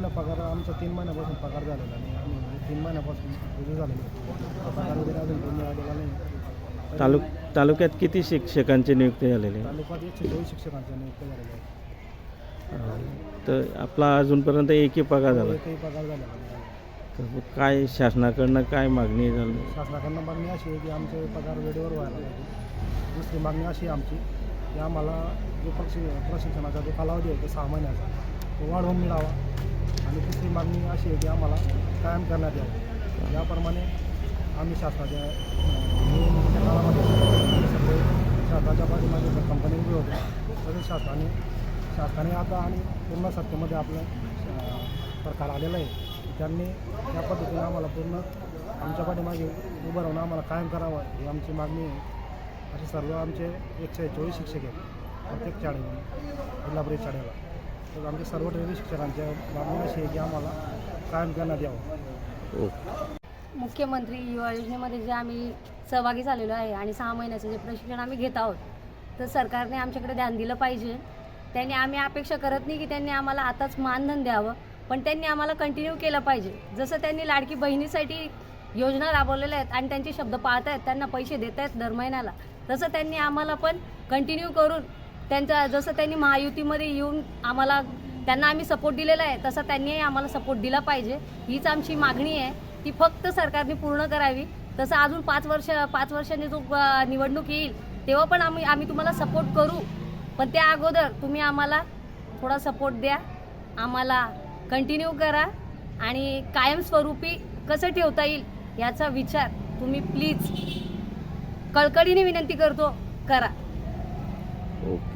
आपला पगार आमचा 3 महिन्यापासून पगार झालेला आणि आम्ही 3 महिन्यापासून रुजू झालेलो आहे. पगार वगैरे अजून कोणी आलेला नाही. तालुक्यात किती शिक्षकांची नियुक्ती झालेली आहे? तालुक्यात 124 शिक्षकांच्या नियुक्त्या झालेल्या आहेत. तर आपला अजूनपर्यंत एकही पगार झाला? एकही पगार झालेला नाही. तर काय शासनाकडनं काय मागणी झाली? शासनाकडनं मागणी अशी आहे की आमचे पगार वेळेवर व्हायला पाहिजे. दुसरी मागणी अशी आहे आमची की आम्हाला जो प्रशिक्षणाचा जो कालावधी आहे तो 6 महिन्याचा तो वाढवून मिळावा. आणि तिसरी मागणी अशी आहे की आम्हाला कायम करण्यात यावं. याप्रमाणे आम्ही शासनाच्या निवडणुकीच्या काळामध्ये सगळे शासनाच्या पाठीमागे जर कंपनी उभी होते तसेच शासनाने आता आणि पूर्ण सत्तेमध्ये आपलं सरकार आलेलं आहे. त्यांनी त्या पद्धतीने आम्हाला पूर्ण आमच्या पाठीमागे उभं राहून आम्हाला कायम करावं ही आमची मागणी आहे. असे सर्व आमचे 124 शिक्षक आहेत प्रत्येक शाळेला, जिल्हा परिषद शाळेला. तर आमचे सर्व ट्रेनिंग शिक्षकांच्या मागणी अशी आहे की आम्हाला कायम करण्यात यावं. मुख्यमंत्री युवा योजनेमध्ये जे आम्ही सहभागी झालेलो आहे आणि 6 महिन्याचं जे प्रशिक्षण आम्ही घेत आहोत, तर सरकारने आमच्याकडे ध्यान दिलं पाहिजे. त्यांनी आम्ही अपेक्षा करत नाही की त्यांनी आम्हाला आताच मानधन द्यावं, पण त्यांनी आम्हाला कंटिन्यू केलं पाहिजे. जसं त्यांनी लाडकी बहिणीसाठी योजना राबवलेल्या आहेत आणि त्यांचे शब्द पाळत आहेत, त्यांना पैसे देत आहेत दर महिन्याला, तसं त्यांनी आम्हाला पण कंटिन्यू करून जसं त्यांनी महायुतीमध्ये येऊन त्यांना आम्ही सपोर्ट दिलेला आहे तसं त्यांनीही आम्हाला सपोर्ट दिला पाहिजे. हीच आमची मागणी आहे. ती फक्त सरकारने पूर्ण करावी. तसं अजून 5 वर्षांनी जो निवडणूक येईल तेव्हा पण आम्ही तुम्हाला सपोर्ट करू, पण त्या अगोदर तुम्ही आम्हाला थोडा सपोर्ट द्या, आम्हाला कंटिन्यू करा आणि कायमस्वरूपी कसं ठेवता येईल याचा विचार तुम्ही प्लीज कळकळीने विनंती करतो करा. ओके.